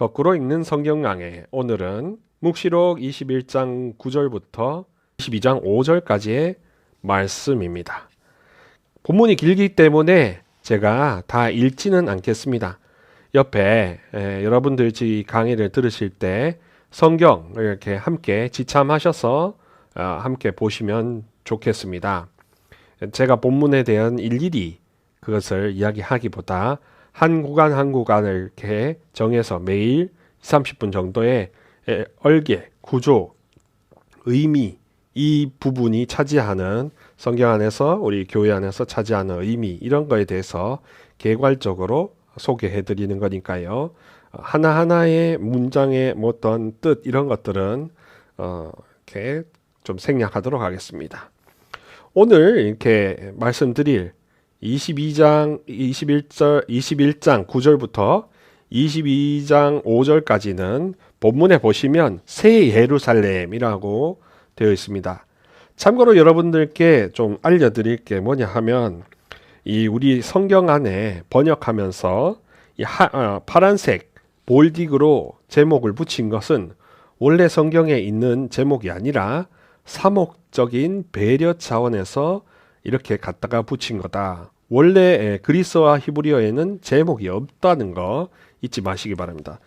거꾸로 읽는 성경 강해. 오늘은 묵시록 21장 9절부터 22장 5절까지의 말씀입니다. 본문이 길기 때문에 제가 다 읽지는 않겠습니다. 옆에 여러분들 이 강의를 들으실 때 성경 이렇게 함께 지참하셔서 함께 보시면 좋겠습니다. 제가 본문에 대한 일일이 그것을 이야기하기보다 한 구간 한 구간을 이렇게 정해서 매일 30분 정도의 얼개, 구조, 의미, 이 부분이 차지하는 성경 안에서 우리 교회 안에서 차지하는 의미 이런 거에 대해서 개괄적으로 소개해 드리는 거니까요. 하나하나의 문장의 어떤 뜻 이런 것들은 이렇게 좀 생략하도록 하겠습니다. 오늘 이렇게 말씀드릴 21장 9절부터 22장 5절까지는 본문에 보시면 새 예루살렘이라고 되어 있습니다. 참고로 여러분들께 좀 알려드릴 게 뭐냐 하면 이 우리 성경 안에 번역하면서 파란색 볼딕으로 제목을 붙인 것은 원래 성경에 있는 제목이 아니라 사목적인 배려 차원에서 이렇게 갖다가 붙인 거다. 원래 그리스어와 히브리어에는 제목이 없다는 거 잊지 마시기 바랍니다.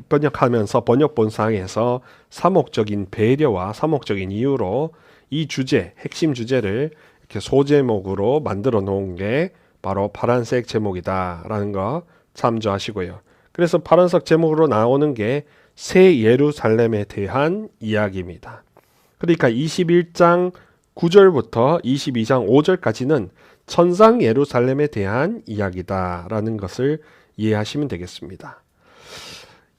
번역하면서 번역본상에서 사목적인 배려와 사목적인 이유로 이 주제, 핵심 주제를 이렇게 소제목으로 만들어 놓은 게 바로 파란색 제목이다라는 거 참조하시고요. 그래서 파란색 제목으로 나오는 게 새 예루살렘에 대한 이야기입니다. 그러니까 21장 9절부터 22장 5절까지는 천상 예루살렘에 대한 이야기다라는 것을 이해하시면 되겠습니다.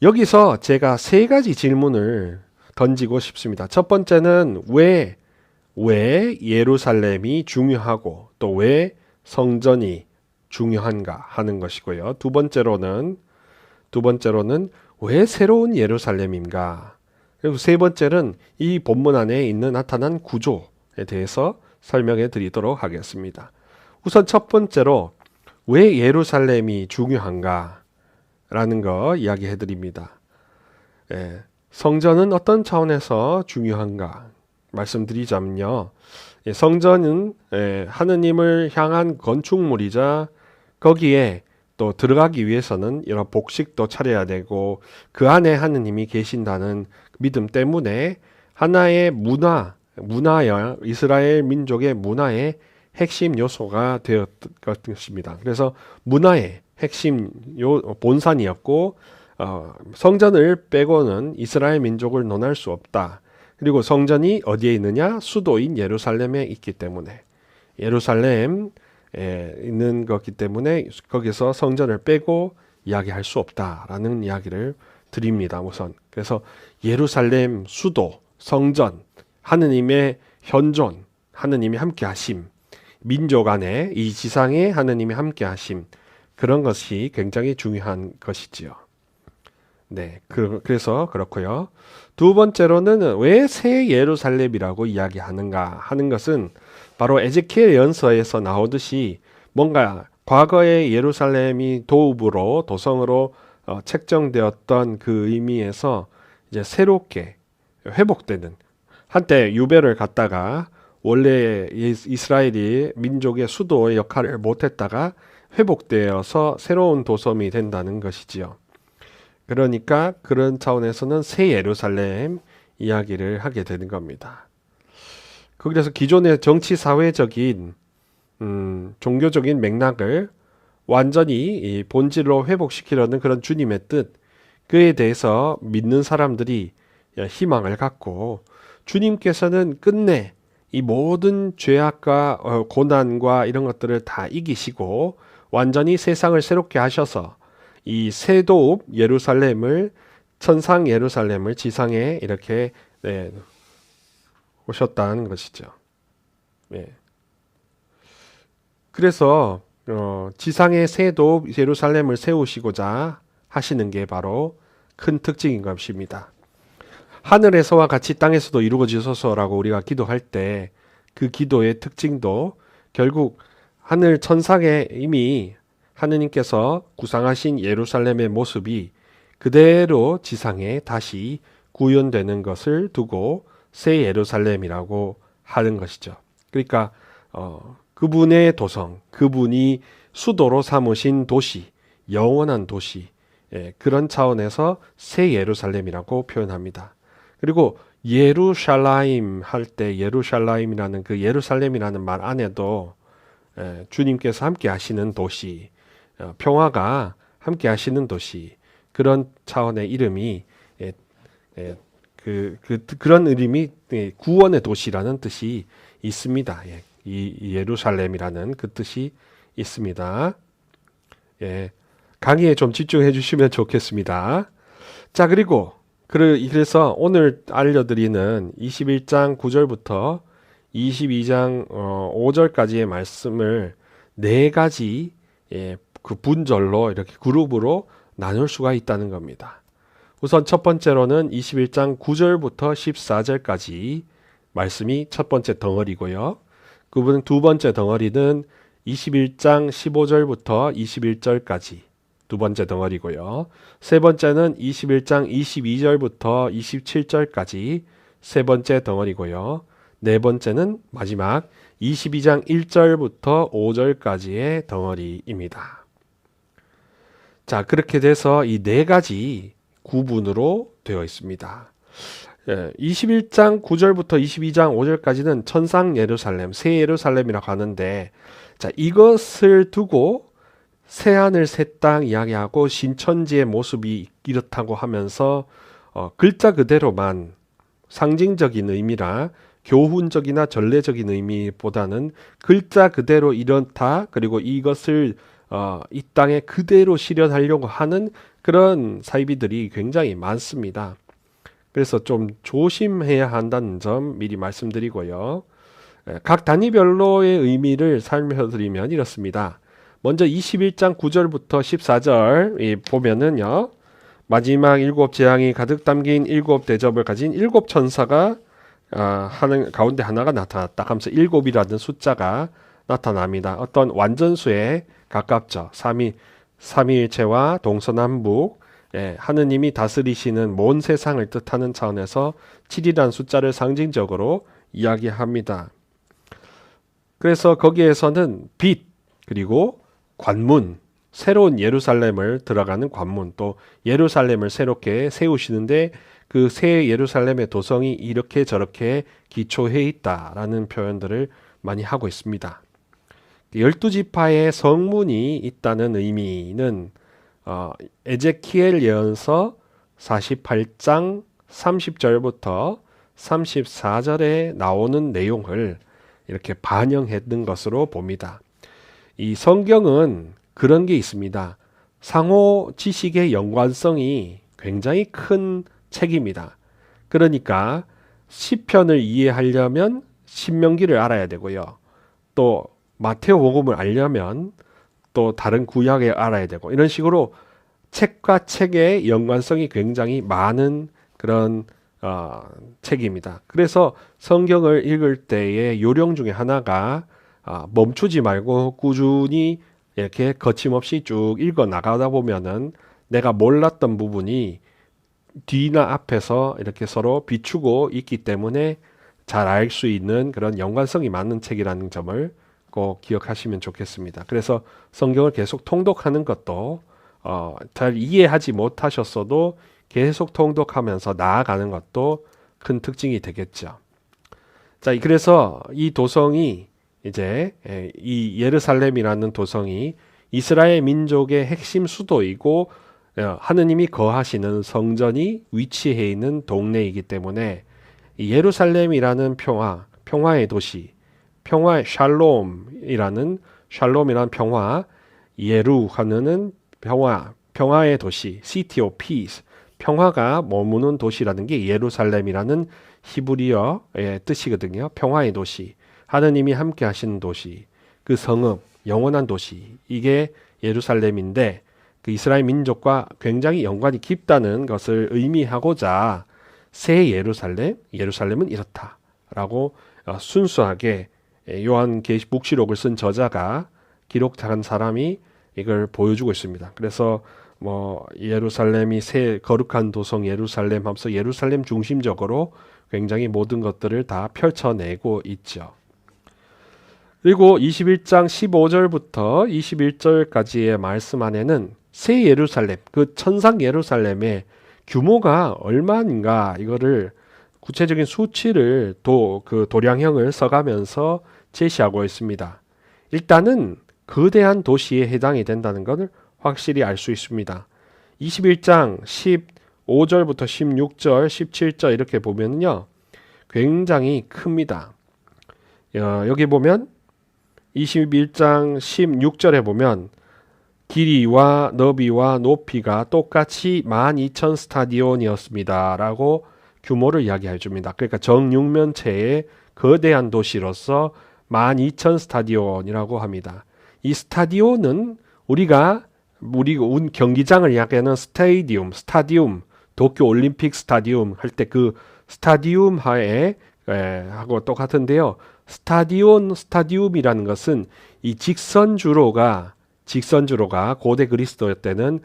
여기서 제가 세 가지 질문을 던지고 싶습니다. 첫 번째는 왜 예루살렘이 중요하고 또 왜 성전이 중요한가 하는 것이고요. 두 번째로는 왜 새로운 예루살렘인가? 그리고 세 번째는 이 본문 안에 있는 나타난 구조에 대해서 설명해 드리도록 하겠습니다. 우선 첫 번째로 왜 예루살렘이 중요한가? 라는 거 이야기해 드립니다. 성전은 어떤 차원에서 중요한가? 말씀드리자면요. 성전은 하느님을 향한 건축물이자 거기에 또 들어가기 위해서는 여러 복식도 차려야 되고 그 안에 하느님이 계신다는 믿음 때문에 하나의 문화여 이스라엘 민족의 문화의 핵심 요소가 되었던 것입니다. 그래서 문화의 핵심 본산이었고 성전을 빼고는 이스라엘 민족을 논할 수 없다. 그리고 성전이 어디에 있느냐? 수도인 예루살렘에 있기 때문에 예루살렘에 있는 것이기 때문에 거기서 성전을 빼고 이야기할 수 없다라는 이야기를 드립니다. 우선 그래서 예루살렘 수도 성전 하느님의 현존 하느님이 함께하심 민족 안에 이 지상에 하느님이 함께하심 그런 것이 굉장히 중요한 것이지요. 네, 그래서 그렇고요. 두 번째로는 왜 새 예루살렘이라고 이야기하는가 하는 것은 바로 에ze키엘 연서에서 나오듯이 뭔가 과거의 예루살렘이 도성으로 책정되었던 그 의미에서 이제 새롭게 회복되는 한때 유배를 갔다가 원래 이스라엘이 민족의 수도의 역할을 못했다가 회복되어서 새로운 도성이 된다는 것이지요. 그러니까 그런 차원에서는 새 예루살렘 이야기를 하게 되는 겁니다. 그래서 기존의 정치 사회적인 종교적인 맥락을 완전히 본질로 회복시키려는 그런 주님의 뜻 그에 대해서 믿는 사람들이 희망을 갖고 주님께서는 끝내 이 모든 죄악과 고난과 이런 것들을 다 이기시고 완전히 세상을 새롭게 하셔서 이 새도읍 예루살렘을 천상 예루살렘을 지상에 이렇게 오셨다는 것이죠. 그래서 지상의 새도읍 예루살렘을 세우시고자 하시는 게 바로 큰 특징인 것입니다. 하늘에서와 같이 땅에서도 이루어지소서라고 우리가 기도할 때 그 기도의 특징도 결국 하늘 천상에 이미 하느님께서 구상하신 예루살렘의 모습이 그대로 지상에 다시 구현되는 것을 두고 새 예루살렘이라고 하는 것이죠. 그러니까 그분의 도성, 그분이 수도로 삼으신 도시, 영원한 도시, 그런 차원에서 새 예루살렘이라고 표현합니다. 그리고 예루샬라임 할 때 예루샬라임이라는 그 예루살렘이라는 말 안에도 주님께서 함께 하시는 도시, 평화가 함께 하시는 도시, 그런 차원의 이름이 그런 이름이 구원의 도시라는 뜻이 있습니다. 이 예루살렘이라는 그 뜻이 있습니다. 강의에 좀 집중해 주시면 좋겠습니다. 자, 그래서 오늘 알려드리는 21장 9절부터 22장 5절까지의 말씀을 네 가지 그 분절로 이렇게 그룹으로 나눌 수가 있다는 겁니다. 우선 첫 번째로는 21장 9절부터 14절까지 말씀이 첫 번째 덩어리고요. 그분 두 번째 덩어리는 21장 15절부터 21절까지 두 번째 덩어리고요. 세 번째는 21장 22절부터 27절까지 세 번째 덩어리고요. 네 번째는 마지막 22장 1절부터 5절까지의 덩어리입니다. 자, 그렇게 돼서 이 네 가지 구분으로 되어 있습니다. 21장 9절부터 22장 5절까지는 천상 예루살렘, 새 예루살렘이라고 하는데, 자, 이것을 두고 새하늘 새 땅 이야기하고 신천지의 모습이 이렇다고 하면서 글자 그대로만 상징적인 의미라 교훈적이나 전례적인 의미보다는 글자 그대로 이렇다, 그리고 이것을 이 땅에 그대로 실현하려고 하는 그런 사이비들이 굉장히 많습니다. 그래서 좀 조심해야 한다는 점 미리 말씀드리고요. 각 단위별로의 의미를 설명드리면 이렇습니다. 먼저 21장 9절부터 14절 보면은요, 마지막 일곱 재앙이 가득 담긴 일곱 대접을 가진 일곱 천사가 하는 가운데 하나가 나타났다 하면서 일곱이라는 숫자가 나타납니다. 어떤 완전수에 가깝죠. 삼위일체와 동서남북, 하느님이 다스리시는 온 세상을 뜻하는 차원에서 7이라는 숫자를 상징적으로 이야기합니다. 그래서 거기에서는 빛, 그리고 관문, 새로운 예루살렘을 들어가는 관문, 또 예루살렘을 새롭게 세우시는데 그 새 예루살렘의 도성이 이렇게 저렇게 기초해 있다라는 표현들을 많이 하고 있습니다. 12지파의 성문이 있다는 의미는 에제키엘 예언서 48장 30절부터 34절에 나오는 내용을 이렇게 반영했던 것으로 봅니다. 이 성경은 그런 게 있습니다. 상호 지식의 연관성이 굉장히 큰 책입니다. 그러니까 시편을 이해하려면 신명기를 알아야 되고요. 또 마태복음을 알려면 또 다른 구약을 알아야 되고, 이런 식으로 책과 책의 연관성이 굉장히 많은 그런 책입니다. 그래서 성경을 읽을 때의 요령 중에 하나가 멈추지 말고 꾸준히 이렇게 거침없이 쭉 읽어 나가다 보면은 내가 몰랐던 부분이 뒤나 앞에서 이렇게 서로 비추고 있기 때문에 잘 알 수 있는 그런 연관성이 많은 책이라는 점을 꼭 기억하시면 좋겠습니다. 그래서 성경을 계속 통독하는 것도 잘 이해하지 못하셨어도 계속 통독하면서 나아가는 것도 큰 특징이 되겠죠. 자, 그래서 이 도성이 이제 이 예루살렘이라는 도성이 이스라엘 민족의 핵심 수도이고 하느님이 거하시는 성전이 위치해 있는 동네이기 때문에 이 예루살렘이라는 평화의 도시, 평화의 샬롬이라는 평화, 예루 하는 평화의 도시, City of Peace, 평화가 머무는 도시라는 게 예루살렘이라는 히브리어의 뜻이거든요. 평화의 도시, 하느님이 함께 하시는 도시, 그 성읍, 영원한 도시, 이게 예루살렘인데 그 이스라엘 민족과 굉장히 연관이 깊다는 것을 의미하고자 새 예루살렘은 이렇다라고 순수하게 요한계시록을 쓴 저자가 기록한 사람이 이걸 보여주고 있습니다. 그래서 뭐 예루살렘이 새 거룩한 도성 예루살렘 하면서 예루살렘 중심적으로 굉장히 모든 것들을 다 펼쳐내고 있죠. 그리고 21장 15절부터 21절까지의 말씀 안에는 새 예루살렘, 그 천상 예루살렘의 규모가 얼마인가 이거를 구체적인 수치를 그 도량형을 써가면서 제시하고 있습니다. 일단은 거대한 도시에 해당이 된다는 것을 확실히 알 수 있습니다. 21장 15절부터 16절, 17절 이렇게 보면요. 굉장히 큽니다. 여기 보면 21장 16절에 보면 길이와 너비와 높이가 똑같이 12,000 스타디온이었습니다. 라고 규모를 이야기해 줍니다. 그러니까 정육면체의 거대한 도시로서 12,000 스타디온이라고 합니다. 이 스타디온은 우리가 경기장을 이야기하는 스타디움, 도쿄 올림픽 스타디움 할 때 그 스타디움 하고 똑같은데요. 스타디움이라는 것은 이 직선주로가 고대 그리스도 때는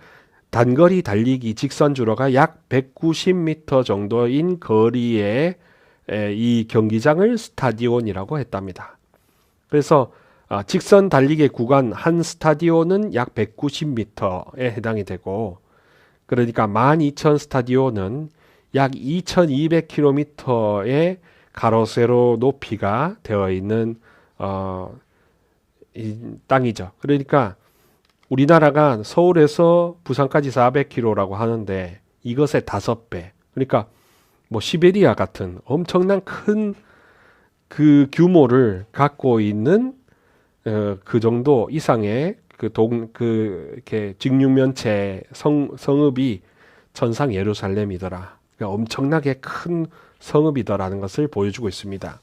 단거리 달리기 직선주로가 약 190m 정도인 거리에 이 경기장을 스타디온이라고 했답니다. 그래서 직선 달리기 구간 한 스타디온은 약 190m에 해당이 되고, 그러니까 12,000 스타디온은 약 2,200km의 가로 세로 높이가 되어 있는 이 땅이죠. 그러니까 우리나라가 서울에서 부산까지 400km라고 하는데 이것의 5배. 그러니까 뭐 시베리아 같은 엄청난 큰 그 규모를 갖고 있는 그 정도 이상의 이렇게 직육면체 성읍이 천상 예루살렘이더라. 그러니까 엄청나게 큰 성읍이더라는 것을 보여주고 있습니다.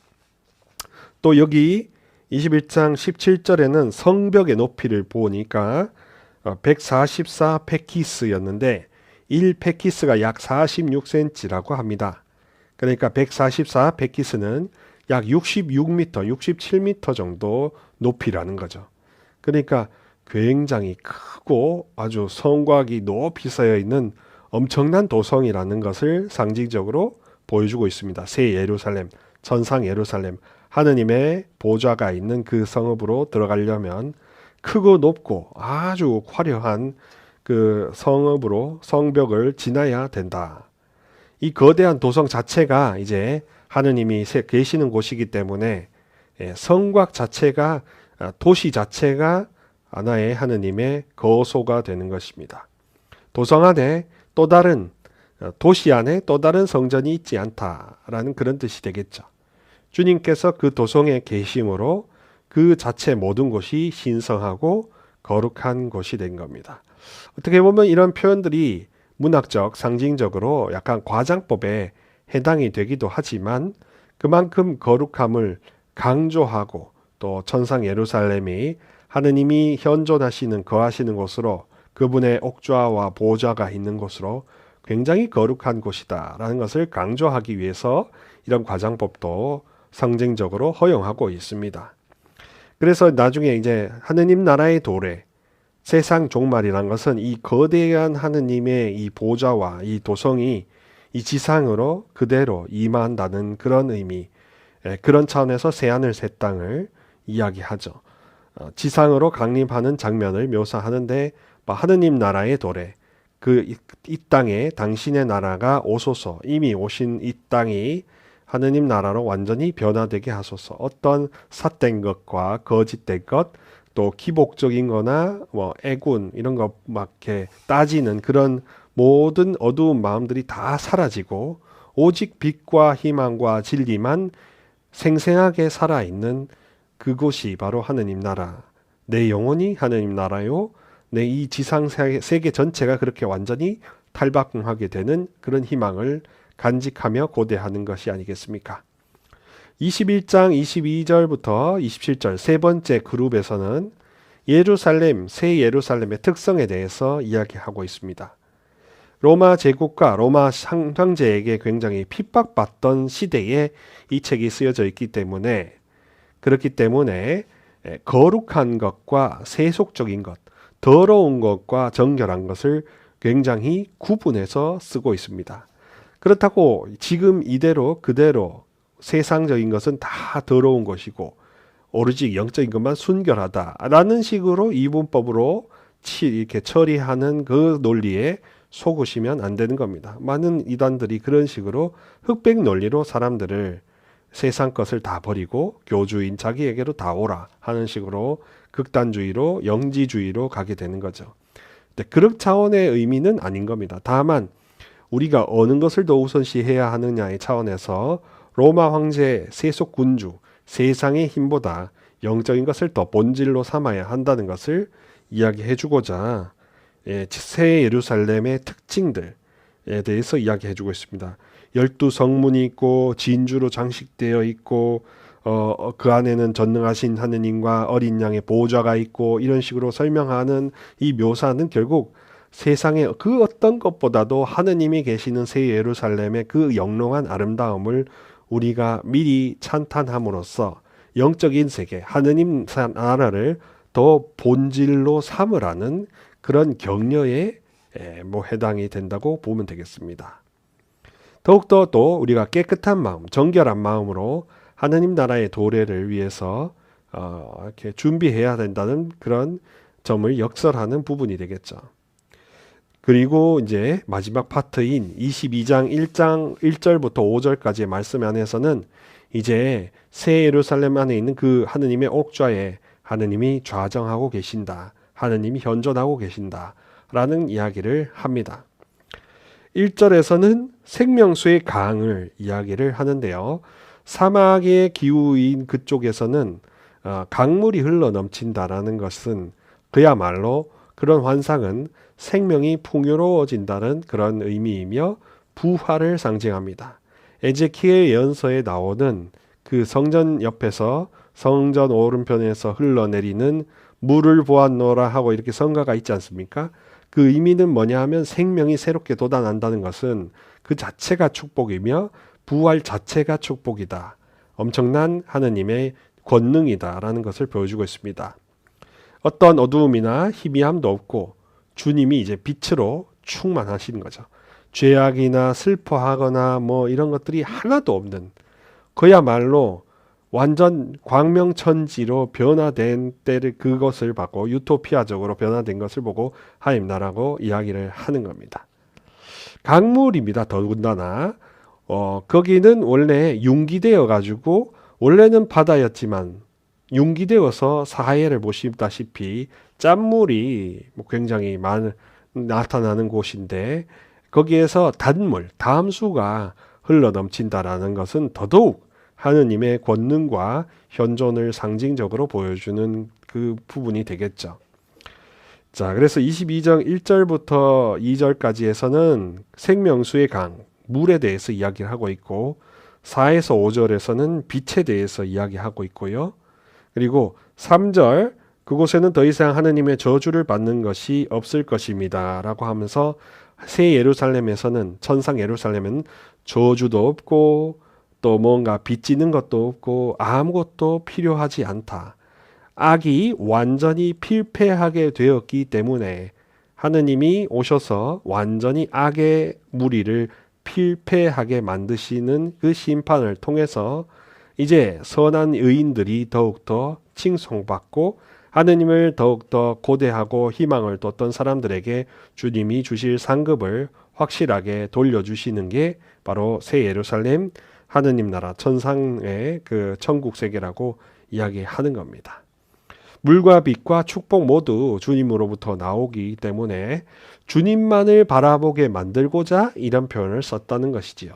또 여기 21장 17절에는 성벽의 높이를 보니까 144 페키스였는데 1 페키스가 약 46cm라고 합니다. 그러니까 144 페키스는 약 66m, 67m 정도 높이라는 거죠. 그러니까 굉장히 크고 아주 성곽이 높이 쌓여 있는 엄청난 도성이라는 것을 상징적으로 보여주고 있습니다. 새 예루살렘, 천상 예루살렘, 하느님의 보좌가 있는 그 성읍으로 들어가려면 크고 높고 아주 화려한 그 성벽을 지나야 된다. 이 거대한 도성 자체가 이제 하느님이 계시는 곳이기 때문에 성곽 자체가, 도시 자체가 하나의 하느님의 거소가 되는 것입니다. 도성 안에 도시 안에 또 다른 성전이 있지 않다라는 그런 뜻이 되겠죠. 주님께서 그 도성에 계심으로 그 자체 모든 곳이 신성하고 거룩한 곳이 된 겁니다. 어떻게 보면 이런 표현들이 문학적, 상징적으로 약간 과장법에 해당이 되기도 하지만 그만큼 거룩함을 강조하고 또 천상 예루살렘이 하느님이 현존하시는 거하시는 곳으로, 그분의 옥좌와 보좌가 있는 곳으로 굉장히 거룩한 곳이다 라는 것을 강조하기 위해서 이런 과장법도 상징적으로 허용하고 있습니다. 그래서 나중에 이제 하느님 나라의 도래, 세상 종말이란 것은 이 거대한 하느님의 이 보좌와 이 도성이 이 지상으로 그대로 임한다는 그런 의미, 그런 차원에서 새하늘 새 땅을 이야기하죠. 지상으로 강림하는 장면을 묘사하는데 하느님 나라의 도래, 이 땅에 당신의 나라가 오소서, 이미 오신 이 땅이 하느님 나라로 완전히 변화되게 하소서. 어떤 삿된 것과 거짓된 것, 또 기복적인 거나 뭐 애군 이런 거 막 이렇게 따지는 그런 모든 어두운 마음들이 다 사라지고 오직 빛과 희망과 진리만 생생하게 살아있는 그곳이 바로 하느님 나라. 내 영혼이 하느님 나라요. 내 이 지상 세계 전체가 그렇게 완전히 탈바꿈하게 되는 그런 희망을 간직하며 고대하는 것이 아니겠습니까? 21장 22절부터 27절 세 번째 그룹에서는 새 예루살렘의 특성에 대해서 이야기하고 있습니다. 로마 제국과 로마 황제에게 굉장히 핍박받던 시대에 이 책이 쓰여져 있기 때문에, 그렇기 때문에 거룩한 것과 세속적인 것, 더러운 것과 정결한 것을 굉장히 구분해서 쓰고 있습니다. 그렇다고 지금 이대로 그대로 세상적인 것은 다 더러운 것이고 오로지 영적인 것만 순결하다라는 식으로 이분법으로 이렇게 처리하는 그 논리에 속으시면 안 되는 겁니다. 많은 이단들이 그런 식으로 흑백 논리로 사람들을 세상 것을 다 버리고 교주인 자기에게로 다 오라 하는 식으로 극단주의로 영지주의로 가게 되는 거죠. 근데 그런 차원의 의미는 아닌 겁니다. 다만 우리가 어느 것을 더 우선시해야 하느냐의 차원에서 로마 황제 세속 군주 세상의 힘보다 영적인 것을 더 본질로 삼아야 한다는 것을 이야기해 주고자 새 예루살렘의 특징들에 대해서 이야기해 주고 있습니다. 12성문이 있고 진주로 장식되어 있고 그 안에는 전능하신 하느님과 어린 양의 보좌가 있고 이런 식으로 설명하는 이 묘사는 결국 세상의 그 어떤 것보다도 하느님이 계시는 새 예루살렘의 그 영롱한 아름다움을 우리가 미리 찬탄함으로써 영적인 세계, 하느님 나라를 더 본질로 삼으라는 그런 격려에 해당이 된다고 보면 되겠습니다. 더욱더 또 우리가 깨끗한 마음, 정결한 마음으로 하느님 나라의 도래를 위해서 이렇게 준비해야 된다는 그런 점을 역설하는 부분이 되겠죠. 그리고 이제 마지막 파트인 22장 1절부터 5절까지의 말씀 안에서는 이제 새 예루살렘 안에 있는 그 하느님의 옥좌에 하느님이 좌정하고 계신다. 하느님이 현존하고 계신다. 라는 이야기를 합니다. 1절에서는 생명수의 강을 이야기를 하는데요. 사막의 기후인 그쪽에서는 강물이 흘러 넘친다라는 것은 그야말로 그런 환상은 생명이 풍요로워진다는 그런 의미이며 부활을 상징합니다. 에제키엘 예언서에 나오는 그 성전 옆에서 성전 오른편에서 흘러내리는 물을 보았노라 하고 이렇게 성가가 있지 않습니까? 그 의미는 뭐냐 하면 생명이 새롭게 돋아난다는 것은 그 자체가 축복이며 부활 자체가 축복이다. 엄청난 하느님의 권능이다라는 것을 보여주고 있습니다. 어떤 어두움이나 희미함도 없고 주님이 이제 빛으로 충만하시는 거죠. 죄악이나 슬퍼하거나 뭐 이런 것들이 하나도 없는 그야말로 완전 광명천지로 변화된 때를 그것을 보고 유토피아적으로 변화된 것을 보고 하나님 나라고 이야기를 하는 겁니다. 강물입니다. 더군다나 거기는 원래 융기되어 가지고 원래는 바다였지만 융기되어서 사해를 보시다시피 짠물이 굉장히 나타나는 곳인데 거기에서 단물, 담수가 흘러넘친다라는 것은 더더욱 하느님의 권능과 현존을 상징적으로 보여주는 그 부분이 되겠죠. 자, 그래서 22장 1절부터 2절까지에서는 생명수의 강, 물에 대해서 이야기를 하고 있고 4에서 5절에서는 빛에 대해서 이야기하고 있고요. 그리고 3절 그곳에는 더 이상 하느님의 저주를 받는 것이 없을 것입니다 라고 하면서 새 예루살렘에서는 천상 예루살렘은 저주도 없고 또 뭔가 빚지는 것도 없고 아무것도 필요하지 않다. 악이 완전히 필패하게 되었기 때문에 하느님이 오셔서 완전히 악의 무리를 필패하게 만드시는 그 심판을 통해서 이제 선한 의인들이 더욱더 칭송받고 하느님을 더욱더 고대하고 희망을 뒀던 사람들에게 주님이 주실 상급을 확실하게 돌려주시는 게 바로 새 예루살렘 하느님 나라 천상의 그 천국 세계라고 이야기하는 겁니다. 물과 빛과 축복 모두 주님으로부터 나오기 때문에 주님만을 바라보게 만들고자 이런 표현을 썼다는 것이지요.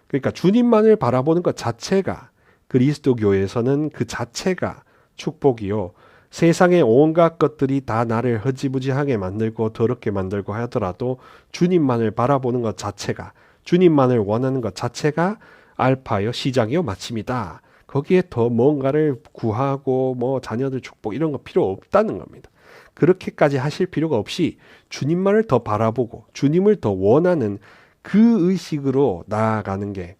그러니까 주님만을 바라보는 것 자체가 그리스도교에서는 그 자체가 축복이요. 세상의 온갖 것들이 다 나를 흐지부지하게 만들고 더럽게 만들고 하더라도 주님만을 바라보는 것 자체가 주님만을 원하는 것 자체가 알파요 시작이요 마침이다. 거기에 더 뭔가를 구하고 뭐 자녀들 축복 이런 거 필요 없다는 겁니다. 그렇게까지 하실 필요가 없이 주님만을 더 바라보고 주님을 더 원하는 그 의식으로 나아가는 게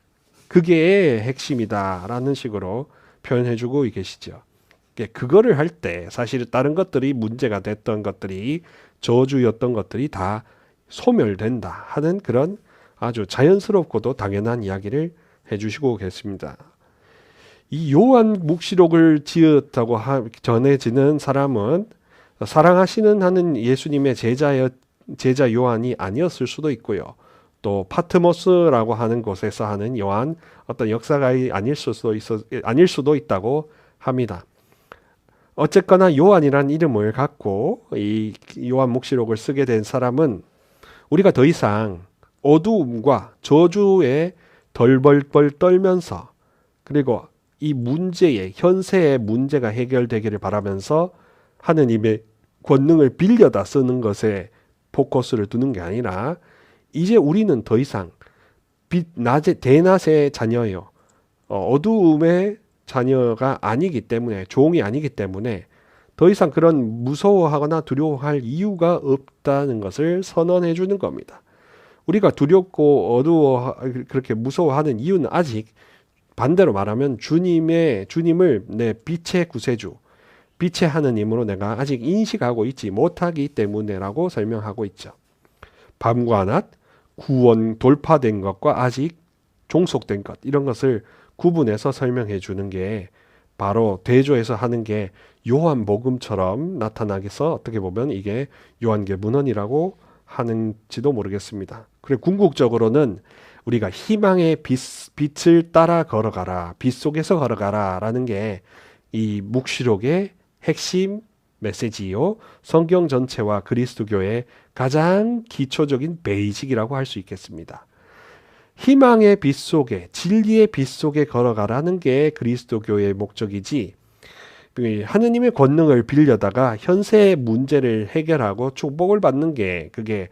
그게 핵심이다라는 식으로 표현해주고 계시죠. 그거를 할 때 사실 다른 것들이 문제가 됐던 것들이 저주였던 것들이 다 소멸된다 하는 그런 아주 자연스럽고도 당연한 이야기를 해주시고 계십니다. 이 요한 묵시록을 지었다고 전해지는 사람은 사랑하시는 하는 예수님의 제자 요한이 아니었을 수도 있고요. 또 파트모스라고 하는 곳에서 하는 요한 어떤 역사가이 아닐 수도 있다고 합니다. 어쨌거나 요한이란 이름을 갖고 이 요한 묵시록을 쓰게 된 사람은 우리가 더 이상 어두움과 저주에 덜벌벌 떨면서 그리고 이 문제의 현세의 문제가 해결되기를 바라면서 하느님의 권능을 빌려다 쓰는 것에 포커스를 두는 게 아니라 이제 우리는 더 이상 대낮의 자녀요. 어두움의 자녀가 아니기 때문에 종이 아니기 때문에 더 이상 그런 무서워하거나 두려워할 이유가 없다는 것을 선언해 주는 겁니다. 우리가 두렵고 그렇게 무서워하는 이유는 아직 반대로 말하면 주님을 내 빛의 구세주, 빛의 하느님으로 내가 아직 인식하고 있지 못하기 때문에라고 설명하고 있죠. 밤과 낮, 구원 돌파된 것과 아직 종속된 것 이런 것을 구분해서 설명해 주는 게 바로 대조해서 하는 게 요한복음처럼 나타나게서 어떻게 보면 이게 요한계문헌이라고 하는지도 모르겠습니다. 그리고 궁극적으로는 우리가 희망의 빛을 따라 걸어가라, 빛 속에서 걸어가라 라는 게 이 묵시록의 핵심 메시지요. 성경 전체와 그리스도교의 가장 기초적인 베이직이라고 할 수 있겠습니다. 희망의 빛 속에, 진리의 빛 속에 걸어가라는 게 그리스도교의 목적이지, 하느님의 권능을 빌려다가 현세의 문제를 해결하고 축복을 받는 게 그게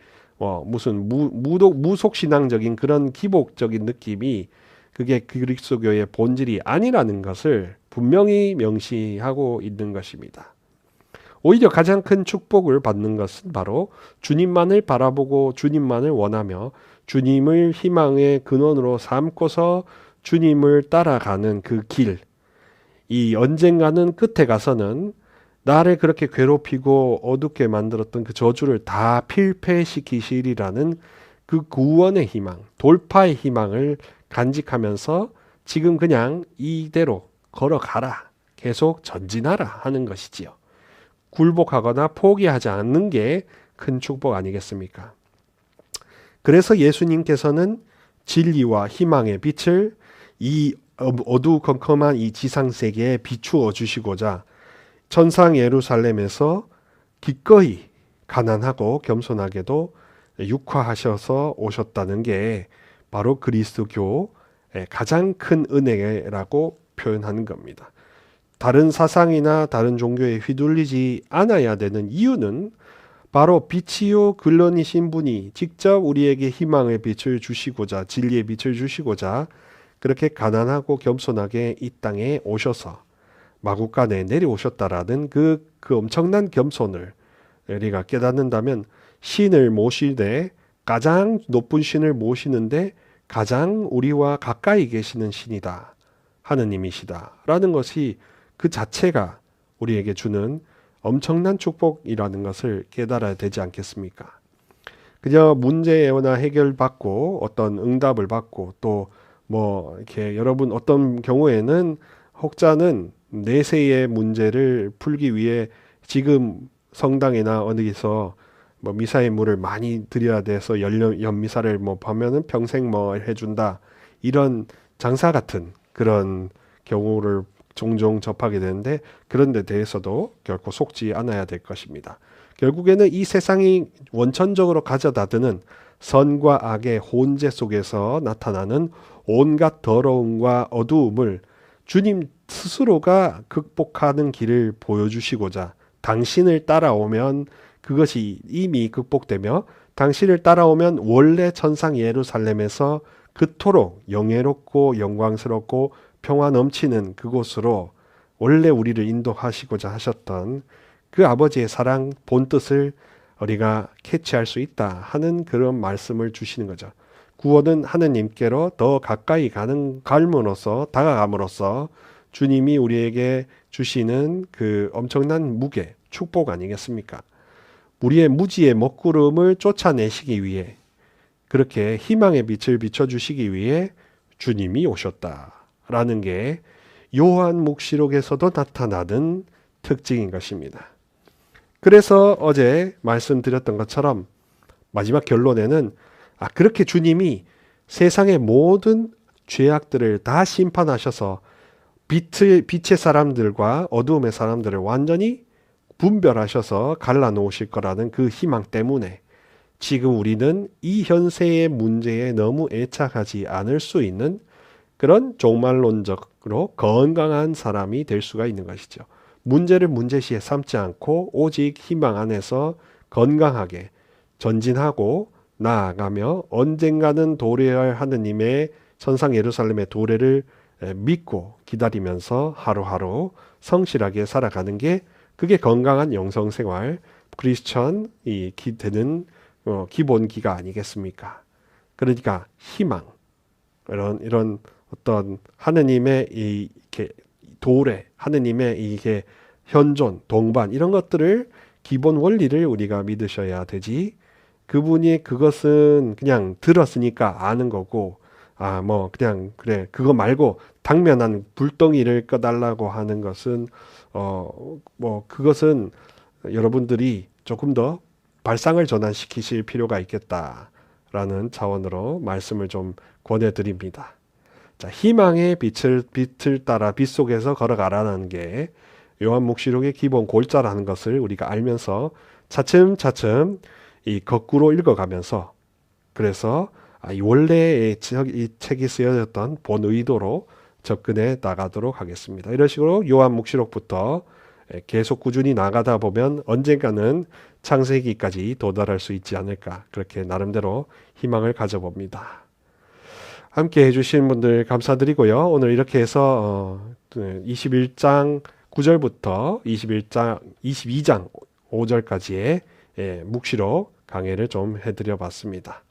무슨 무속신앙적인 그런 기복적인 느낌이 그게 그리스도교의 본질이 아니라는 것을 분명히 명시하고 있는 것입니다. 오히려 가장 큰 축복을 받는 것은 바로 주님만을 바라보고 주님만을 원하며 주님을 희망의 근원으로 삼고서 주님을 따라가는 그 길. 이 언젠가는 끝에 가서는 나를 그렇게 괴롭히고 어둡게 만들었던 그 저주를 다 필패시키시리라는 그 구원의 희망, 돌파의 희망을 간직하면서 지금 그냥 이대로 걸어가라, 계속 전진하라 하는 것이지요. 굴복하거나 포기하지 않는 게 큰 축복 아니겠습니까? 그래서 예수님께서는 진리와 희망의 빛을 이 어두컴컴한 이 지상세계에 비추어 주시고자 천상 예루살렘에서 기꺼이 가난하고 겸손하게도 육화하셔서 오셨다는 게 바로 그리스도교의 가장 큰 은혜라고 표현하는 겁니다. 다른 사상이나 다른 종교에 휘둘리지 않아야 되는 이유는 바로 빛이요 근원이신 분이 직접 우리에게 희망의 빛을 주시고자 진리의 빛을 주시고자 그렇게 가난하고 겸손하게 이 땅에 오셔서 마구간에 내려오셨다라는 그 엄청난 겸손을 우리가 깨닫는다면 신을 모시되 가장 높은 신을 모시는데 가장 우리와 가까이 계시는 신이다. 하느님이시다. 라는 것이 그 자체가 우리에게 주는 엄청난 축복이라는 것을 깨달아야 되지 않겠습니까? 그저 문제나 해결받고 어떤 응답을 받고 또 뭐 이렇게 여러분 어떤 경우에는 혹자는 내세의 문제를 풀기 위해 지금 성당이나 어디서 뭐 미사의 물을 많이 드려야 돼서 연미사를 뭐 보면은 평생 뭐 해준다 이런 장사 같은 그런 경우를 종종 접하게 되는데 그런 데 대해서도 결코 속지 않아야 될 것입니다. 결국에는 이 세상이 원천적으로 가져다 드는 선과 악의 혼재 속에서 나타나는 온갖 더러움과 어두움을 주님 스스로가 극복하는 길을 보여주시고자 당신을 따라오면 그것이 이미 극복되며 당신을 따라오면 원래 천상 예루살렘에서 그토록 영예롭고 영광스럽고 평화 넘치는 그곳으로 원래 우리를 인도하시고자 하셨던 그 아버지의 사랑 본뜻을 우리가 캐치할 수 있다 하는 그런 말씀을 주시는 거죠. 구원은 하느님께로 더 가까이 가는 갈므로써 다가감으로써 주님이 우리에게 주시는 그 엄청난 무게, 축복 아니겠습니까? 우리의 무지의 먹구름을 쫓아내시기 위해, 그렇게 희망의 빛을 비춰주시기 위해 주님이 오셨다라는 게 요한묵시록에서도 나타나는 특징인 것입니다. 그래서 어제 말씀드렸던 것처럼 마지막 결론에는 그렇게 주님이 세상의 모든 죄악들을 다 심판하셔서 빛의 사람들과 어두움의 사람들을 완전히 분별하셔서 갈라놓으실 거라는 그 희망 때문에 지금 우리는 이 현세의 문제에 너무 애착하지 않을 수 있는 그런 종말론적으로 건강한 사람이 될 수가 있는 것이죠. 문제를 문제시에 삼지 않고 오직 희망 안에서 건강하게 전진하고 나아가며 언젠가는 도래할 하느님의 천상 예루살렘의 도래를 믿고 기다리면서 하루하루 성실하게 살아가는 게 그게 건강한 영성생활, 크리스천 되는 기본기가 아니겠습니까? 그러니까 희망, 이런 어떤 하느님의 이렇게 도래, 하느님의 이게 현존, 동반 이런 것들을 기본 원리를 우리가 믿으셔야 되지. 그분이 그것은 그냥 들었으니까 아는 거고, 뭐 그냥 그래 그거 말고 당면한 불덩이를 꺼달라고 하는 것은 뭐 그것은 여러분들이 조금 더 발상을 전환시키실 필요가 있겠다라는 차원으로 말씀을 좀 권해드립니다. 자, 희망의 빛을 따라 빛 속에서 걸어가라는 게 요한묵시록의 기본 골자라는 것을 우리가 알면서 차츰차츰 이 거꾸로 읽어가면서 그래서 원래 이 책이 쓰여졌던 본 의도로 접근해 나가도록 하겠습니다. 이런 식으로 요한묵시록부터 계속 꾸준히 나가다 보면 언젠가는 창세기까지 도달할 수 있지 않을까, 그렇게 나름대로 희망을 가져봅니다. 함께 해주신 분들 감사드리고요. 오늘 이렇게 해서 21장 9절부터 22장 5절까지의 묵시록 강해를 좀 해드려 봤습니다.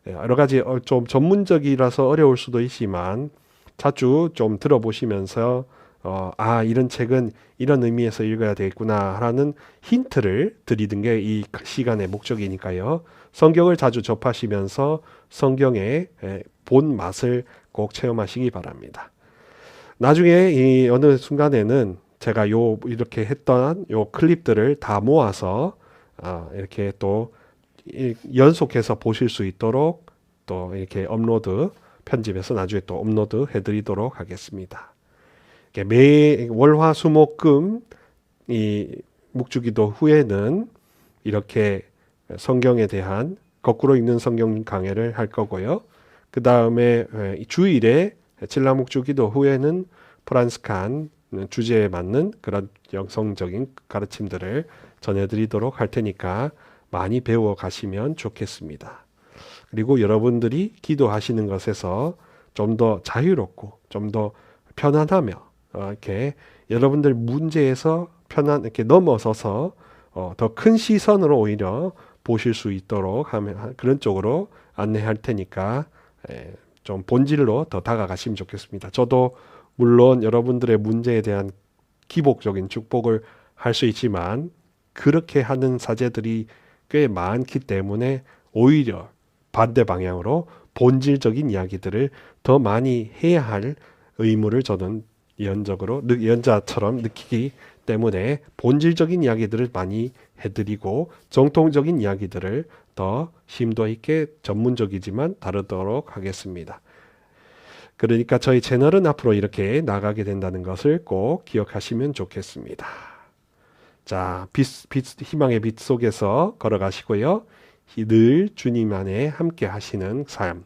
여러 가지 좀 전문적이라서 어려울 수도 있지만 자주 좀 들어보시면서 이런 책은 이런 의미에서 읽어야 되겠구나 하는 힌트를 드리는 게 이 시간의 목적이니까요. 성경을 자주 접하시면서 성경의 본 맛을 꼭 체험하시기 바랍니다. 나중에 이 어느 순간에는 제가 이렇게 했던 요 클립들을 다 모아서 이렇게 또 연속해서 보실 수 있도록 또 이렇게 편집해서 나중에 또 업로드 해드리도록 하겠습니다. 매 월화수목금 이 묵주기도 후에는 이렇게 성경에 대한 거꾸로 읽는 성경 강해를 할 거고요. 그 다음에 주일에 칠라묵주기도 후에는 프란스칸 주제에 맞는 그런 영성적인 가르침들을 전해드리도록 할 테니까 많이 배워 가시면 좋겠습니다. 그리고 여러분들이 기도하시는 것에서 좀 더 자유롭고 좀 더 편안하며 이렇게 여러분들 문제에서 이렇게 넘어서서 더 큰 시선으로 오히려 보실 수 있도록 하면 그런 쪽으로 안내할 테니까 좀 본질로 더 다가가시면 좋겠습니다. 저도 물론 여러분들의 문제에 대한 기복적인 축복을 할 수 있지만 그렇게 하는 사제들이 꽤 많기 때문에 오히려 반대 방향으로 본질적인 이야기들을 더 많이 해야 할 의무를 저는 예언자처럼 느끼기 때문에 본질적인 이야기들을 많이 해드리고 정통적인 이야기들을 더 심도 있게 전문적이지만 다루도록 하겠습니다. 그러니까 저희 채널은 앞으로 이렇게 나가게 된다는 것을 꼭 기억하시면 좋겠습니다. 자, 희망의 빛 속에서 걸어가시고요. 늘 주님 안에 함께 하시는 삶.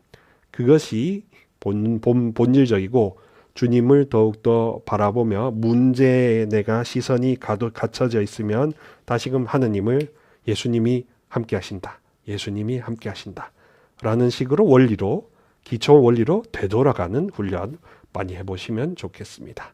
그것이 본질적이고 주님을 더욱더 바라보며 문제에 내가 시선이 갇혀져 있으면 다시금 하느님을 예수님이 함께 하신다. 예수님이 함께 하신다. 라는 식으로 기초 원리로 되돌아가는 훈련 많이 해보시면 좋겠습니다.